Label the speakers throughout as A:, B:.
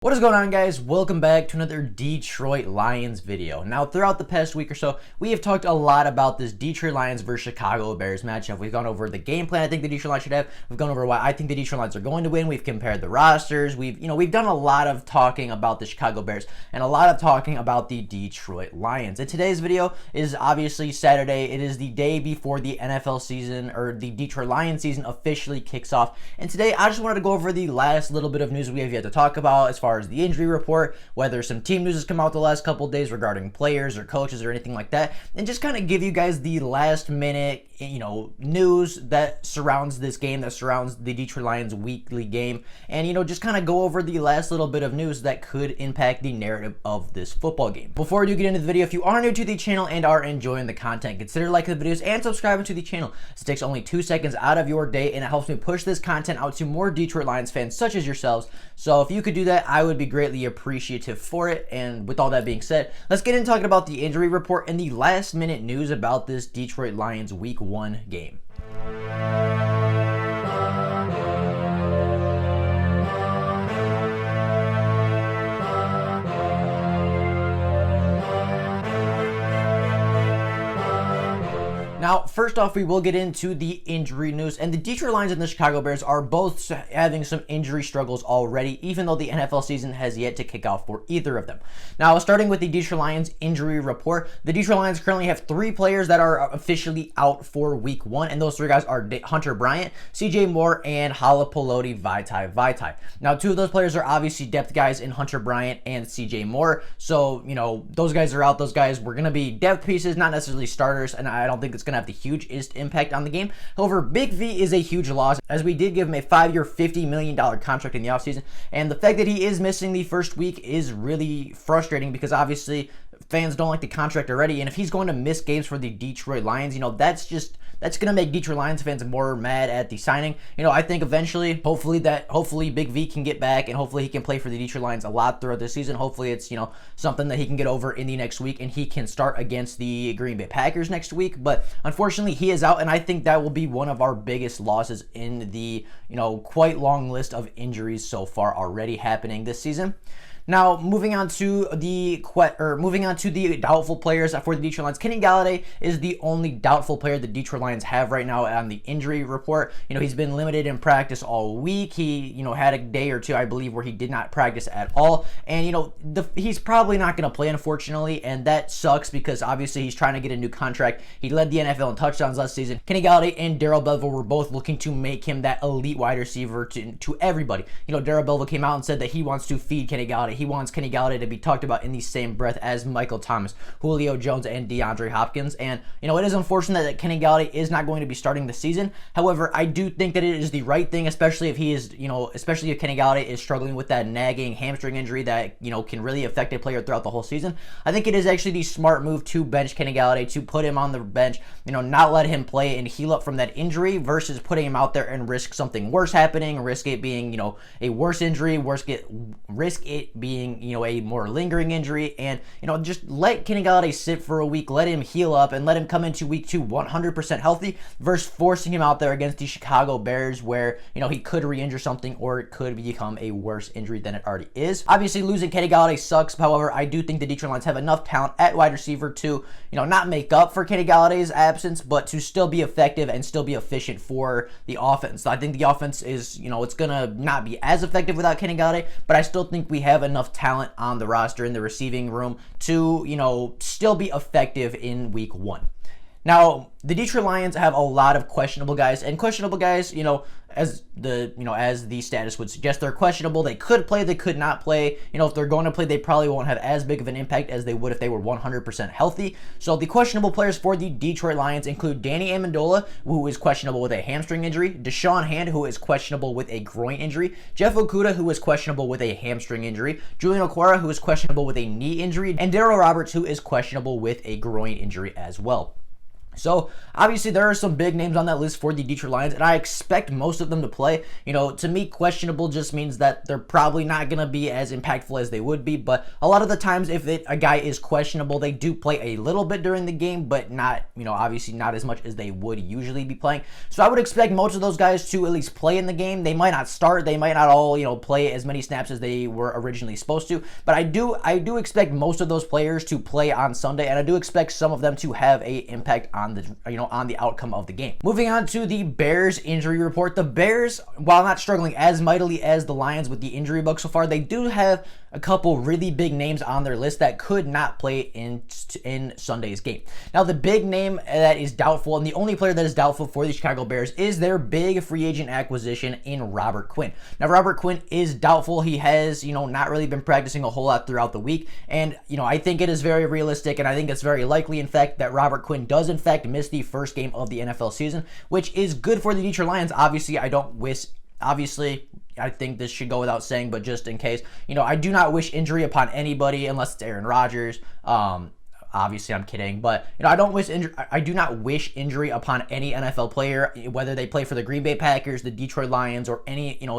A: What is going on, guys? Welcome back to another Detroit Lions video. Now, throughout the past week or so, we have talked a lot about this Detroit Lions versus Chicago Bears matchup. We've gone over the game plan I think the Detroit Lions should have. We've gone over why I think the Detroit Lions are going to win. We've compared the rosters. We've done a lot of talking about the Chicago Bears and a lot of talking about the Detroit Lions. And today's video is obviously Saturday. It is the day before the NFL season, or the Detroit Lions season, officially kicks off. And today, I just wanted to go over the last little bit of news we have yet to talk about as far as the injury report, whether some team news has come out the last couple of days regarding players or coaches or anything like that, and just kind of give you guys the last minute news that surrounds this game, that surrounds the Detroit Lions weekly game, and just kind of go over the last little bit of news that could impact the narrative of this football game. Before you get into the video, if you are new to the channel and are enjoying the content, consider liking the videos and subscribing to the channel. This takes only 2 seconds out of your day, and it helps me push this content out to more Detroit Lions fans such as yourselves. So if you could do that, I would be greatly appreciative for it. And with all that being said, let's get into talking about the injury report and the last minute news about this Detroit Lions Week 1 game. Now, first off, we will get into the injury news, and the Detroit Lions and the Chicago Bears are both having some injury struggles already, even though the NFL season has yet to kick off for either of them. Now, starting with the Detroit Lions injury report, the Detroit Lions currently have 3 players that are officially out for Week 1, and those 3 guys are Hunter Bryant, CJ Moore, and Halapoloti Vaitai. Now, 2 of those players are obviously depth guys in Hunter Bryant and CJ Moore, so, those guys are out. Those guys were going to be depth pieces, not necessarily starters, and I don't think it's going to have the hugest impact on the game. However, Big V is a huge loss, as we did give him a 5-year, $50 million contract in the offseason, and the fact that he is missing the first week is really frustrating because obviously fans don't like the contract already, and if he's going to miss games for the Detroit Lions, that's going to make Detroit Lions fans more mad at the signing. I think eventually, hopefully Big V can get back, and hopefully he can play for the Detroit Lions a lot throughout the season. Hopefully it's, something that he can get over in the next week, and he can start against the Green Bay Packers next week. But unfortunately, he is out, and I think that will be one of our biggest losses in the, quite long list of injuries so far already happening this season. Now, moving on to the doubtful players for the Detroit Lions. Kenny Golladay is the only doubtful player the Detroit Lions have right now on the injury report. He's been limited in practice all week. He, had a day or two, I believe, where he did not practice at all. And, he's probably not going to play, unfortunately, and that sucks because obviously he's trying to get a new contract. He led the NFL in touchdowns last season. Kenny Golladay and Darrell Bevell were both looking to make him that elite wide receiver to everybody. Darrell Bevell came out and said that he wants to feed Kenny Golladay. He wants Kenny Golladay to be talked about in the same breath as Michael Thomas, Julio Jones, and DeAndre Hopkins. And, it is unfortunate that Kenny Golladay is not going to be starting the season. However, I do think that it is the right thing, especially if especially if Kenny Golladay is struggling with that nagging hamstring injury that, can really affect a player throughout the whole season. I think it is actually the smart move to bench Kenny Golladay, to put him on the bench, not let him play and heal up from that injury versus putting him out there and risk something worse happening, risk it being, a worse injury, risk it being, a more lingering injury, and, just let Kenny Golladay sit for a week, let him heal up, and let him come into week 2 100% healthy versus forcing him out there against the Chicago Bears where, he could re-injure something or it could become a worse injury than it already is. Obviously, losing Kenny Golladay sucks. However, I do think the Detroit Lions have enough talent at wide receiver to, not make up for Kenny Galladay's absence, but to still be effective and still be efficient for the offense. I think the offense is, it's going to not be as effective without Kenny Golladay, but I still think we have enough talent on the roster in the receiving room to, still be effective in week 1. Now, the Detroit Lions have a lot of questionable guys, and questionable guys, as the status would suggest, they're questionable. They could play, they could not play. If they're going to play, they probably won't have as big of an impact as they would if they were 100% healthy. So the questionable players for the Detroit Lions include Danny Amendola, who is questionable with a hamstring injury, Deshaun Hand, who is questionable with a groin injury, Jeff Okudah, who is questionable with a hamstring injury, Julian Okwara, who is questionable with a knee injury, and Darryl Roberts, who is questionable with a groin injury as well. So obviously there are some big names on that list for the Detroit Lions, and I expect most of them to play. To me, questionable just means that they're probably not going to be as impactful as they would be, but a lot of the times if a guy is questionable, they do play a little bit during the game, but not, obviously not as much as they would usually be playing. So I would expect most of those guys to at least play in the game. They might not start, they might not all, play as many snaps as they were originally supposed to, but I do expect most of those players to play on Sunday, and I do expect some of them to have a impact on the outcome of the game. Moving on to the Bears injury report. The Bears, while not struggling as mightily as the Lions with the injury bug so far, they do have a couple really big names on their list that could not play in Sunday's game. Now, the big name that is doubtful, and the only player that is doubtful for the Chicago Bears, is their big free agent acquisition in Robert Quinn. Now, Robert Quinn is doubtful. He has, not really been practicing a whole lot throughout the week, and, I think it is very realistic, and I think it's very likely, in fact, that Robert Quinn does, in fact, miss the first game of the NFL season, which is good for the Detroit Lions. Obviously, I think this should go without saying, but just in case, I do not wish injury upon anybody unless it's Aaron Rodgers. Obviously, I'm kidding, but I do not wish injury upon any NFL player, whether they play for the Green Bay Packers, the Detroit Lions, or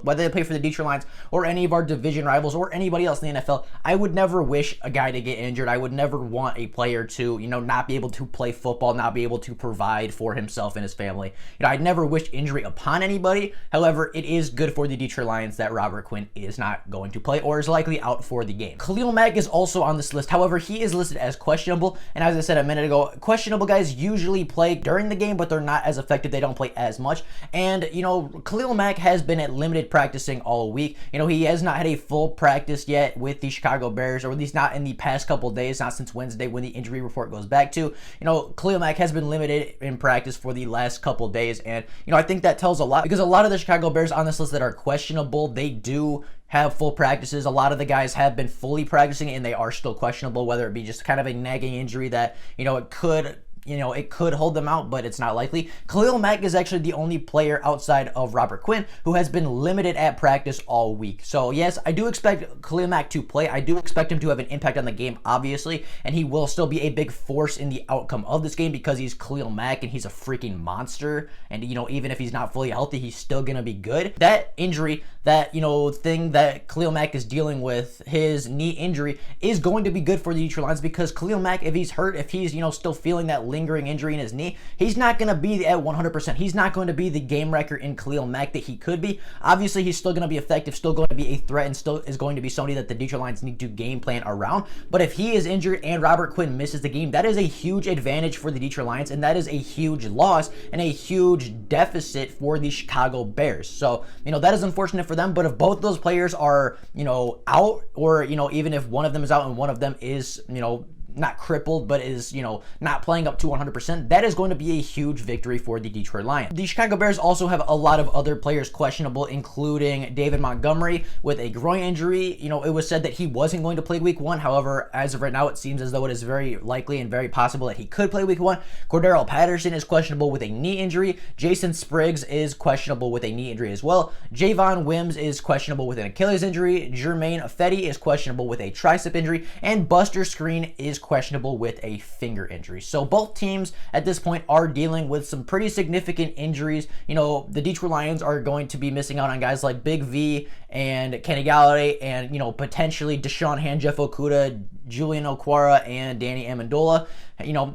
A: whether they play for the Detroit Lions or any of our division rivals or anybody else in the NFL. I would never wish a guy to get injured. I would never want a player to, not be able to play football, not be able to provide for himself and his family. I'd never wish injury upon anybody. However, it is good for the Detroit Lions that Robert Quinn is not going to play or is likely out for the game. Khalil Mack is also on this list. However, he is listed as questionable. And as I said a minute ago, questionable guys usually play during the game, but they're not as effective. They don't play as much. And, Khalil Mack has been at limited practicing all week. He has not had a full practice yet with the Chicago Bears, or at least not in the past couple of days, not since Wednesday when the injury report goes back to. Khalil Mack has been limited in practice for the last couple of days. And, I think that tells a lot, because a lot of the Chicago Bears on this list that are questionable, they do have full practices. A lot of the guys have been fully practicing and they are still questionable, whether it be just kind of a nagging injury that, it could hold them out, but it's not likely. Khalil Mack is actually the only player outside of Robert Quinn who has been limited at practice all week. So yes, I do expect Khalil Mack to play. I do expect him to have an impact on the game, obviously, and he will still be a big force in the outcome of this game because he's Khalil Mack and he's a freaking monster. And, even if he's not fully healthy, he's still going to be good. That injury, that, thing that Khalil Mack is dealing with, his knee injury, is going to be good for the Detroit Lions because Khalil Mack, if he's hurt, if he's, still feeling that lingering injury in his knee, he's not going to be at 100%. He's not going to be the game wrecker in Khalil Mack that he could be. Obviously, he's still going to be effective, still going to be a threat, and still is going to be somebody that the Detroit Lions need to game plan around. But if he is injured and Robert Quinn misses the game, that is a huge advantage for the Detroit Lions, and that is a huge loss and a huge deficit for the Chicago Bears. So, that is unfortunate for them, but if both those players are, out, or, even if one of them is out and one of them is, not crippled, but is, not playing up to 100%, that is going to be a huge victory for the Detroit Lions. The Chicago Bears also have a lot of other players questionable, including David Montgomery with a groin injury. It was said that he wasn't going to play week 1. However, as of right now, it seems as though it is very likely and very possible that he could play week 1. Cordero Patterson is questionable with a knee injury. Jason Spriggs is questionable with a knee injury as well. Javon Wims is questionable with an Achilles injury. Jermaine Fetty is questionable with a tricep injury. And Buster Skrine is questionable with a finger injury. So both teams at this point are dealing with some pretty significant injuries. The Detroit Lions are going to be missing out on guys like Big V and Kenny Galladay and, potentially Deshaun Hand, Jeff Okudah, Julian Okwara, and Danny Amendola.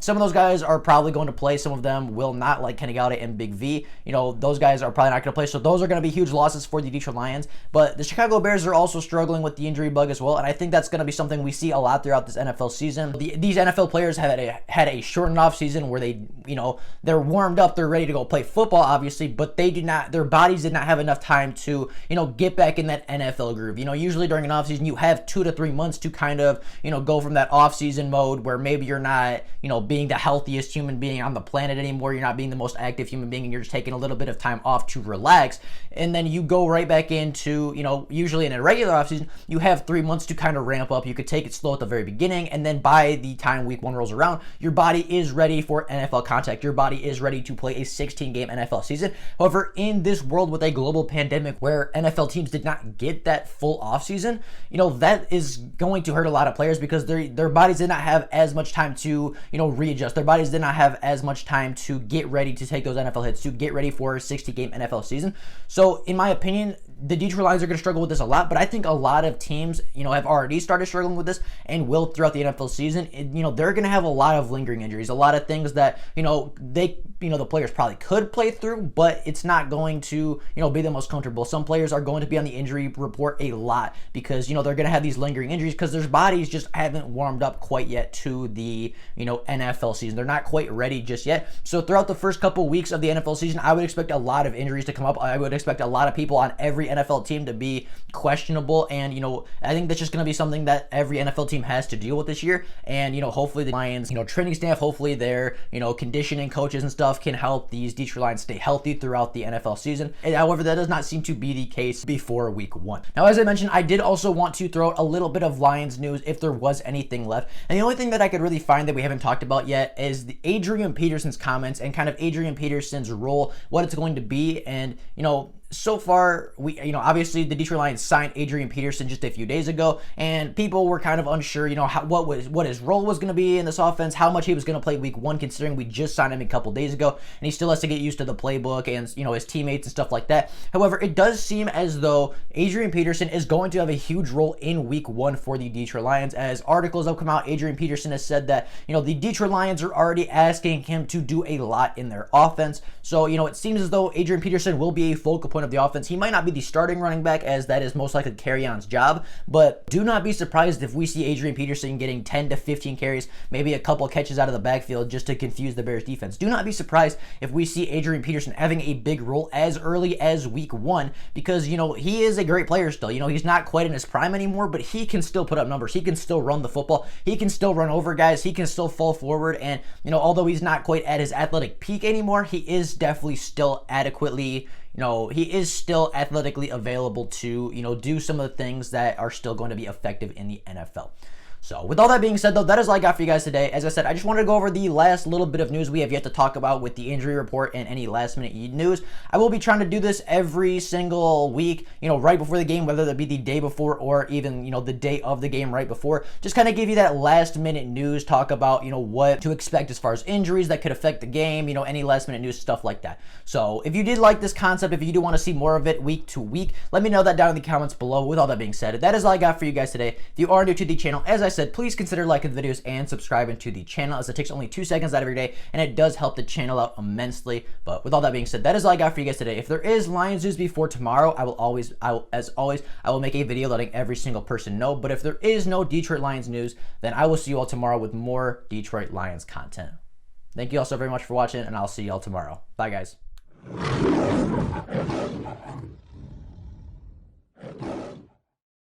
A: Some of those guys are probably going to play. Some of them will not, like Kenny Galladay and Big V. Those guys are probably not going to play. So those are going to be huge losses for the Detroit Lions. But the Chicago Bears are also struggling with the injury bug as well. And I think that's going to be something we see a lot throughout this NFL season. These NFL players had a shortened off season where they, they're warmed up. They're ready to go play football, obviously. But their bodies did not have enough time to, get back in that NFL groove. Usually during an off season, you have 2 to 3 months to kind of, go from that off season mode where maybe you're not, being the healthiest human being on the planet anymore. You're not being the most active human being, and you're just taking a little bit of time off to relax. And then you go right back into, usually in a regular offseason, you have 3 months to kind of ramp up. You could take it slow at the very beginning, and then by by the time week 1 rolls around, your body is ready for NFL contact. Your body is ready to play a 16-game NFL season. However, in this world with a global pandemic where NFL teams did not get that full offseason, that is going to hurt a lot of players because their bodies did not have as much time to, readjust. Their bodies did not have as much time to get ready to take those NFL hits, to get ready for a 60-game NFL season. So, in my opinion, the Detroit Lions are going to struggle with this a lot, but I think a lot of teams, have already started struggling with this and will throughout the NFL season. They're going to have a lot of lingering injuries, a lot of things that, the players probably could play through, but it's not going to, be the most comfortable. Some players are going to be on the injury report a lot because, they're going to have these lingering injuries because their bodies just haven't warmed up quite yet to the, NFL season. They're not quite ready just yet. So throughout the first couple weeks of the NFL season, I would expect a lot of injuries to come up. I would expect a lot of people on every NFL team to be questionable, and I think that's just going to be something that every NFL team has to deal with this year. And hopefully the Lions training staff, hopefully their conditioning coaches and stuff can help these Detroit Lions stay healthy throughout the NFL season. However, that does not seem to be the case before week 1. Now, as I mentioned, I did also want to throw out a little bit of Lions news if there was anything left, and the only thing that I could really find that we haven't talked about yet is the Adrian Peterson's comments and kind of Adrian Peterson's role, what it's going to be. And so far, we obviously the Detroit Lions signed Adrian Peterson just a few days ago, and people were kind of unsure, what his role was going to be in this offense, how much he was going to play week 1, considering we just signed him a couple days ago, and he still has to get used to the playbook and his teammates and stuff like that. However, it does seem as though Adrian Peterson is going to have a huge role in week 1 for the Detroit Lions. As articles have come out, Adrian Peterson has said that the Detroit Lions are already asking him to do a lot in their offense. So it seems as though Adrian Peterson will be a focal point of the offense. He might not be the starting running back, as that is most likely Carry-On's job, but do not be surprised if we see Adrian Peterson getting 10 to 15 carries, maybe a couple catches out of the backfield just to confuse the Bears defense. Do not be surprised if we see Adrian Peterson having a big role as early as week 1, because he is a great player still. He's not quite in his prime anymore, but he can still put up numbers. He can still run the football. He can still run over guys. He can still fall forward, and although he's not quite at his athletic peak anymore, he is definitely still adequately he is still athletically available to, do some of the things that are still going to be effective in the NFL. So with all that being said, though, that is all I got for you guys today. As I said, I just wanted to go over the last little bit of news we have yet to talk about with the injury report and any last minute news. I will be trying to do this every single week, right before the game, whether that be the day before or even, the day of the game right before. Just kind of give you that last minute news, talk about, what to expect as far as injuries that could affect the game, any last minute news, stuff like that. So if you did like this concept, if you do want to see more of it week to week, let me know that down in the comments below. With all that being said, that is all I got for you guys today. If you are new to the channel, as I said, please consider liking the videos and subscribing to the channel, as it takes only 2 seconds out of your day and it does help the channel out immensely. But with all that being said, that is all I got for you guys today. If there is Lions news before tomorrow, I will make a video letting every single person know. But if there is no Detroit Lions news, then I will see you all tomorrow with more Detroit Lions content. Thank you all so very much for watching, and I'll see you all tomorrow. Bye, guys.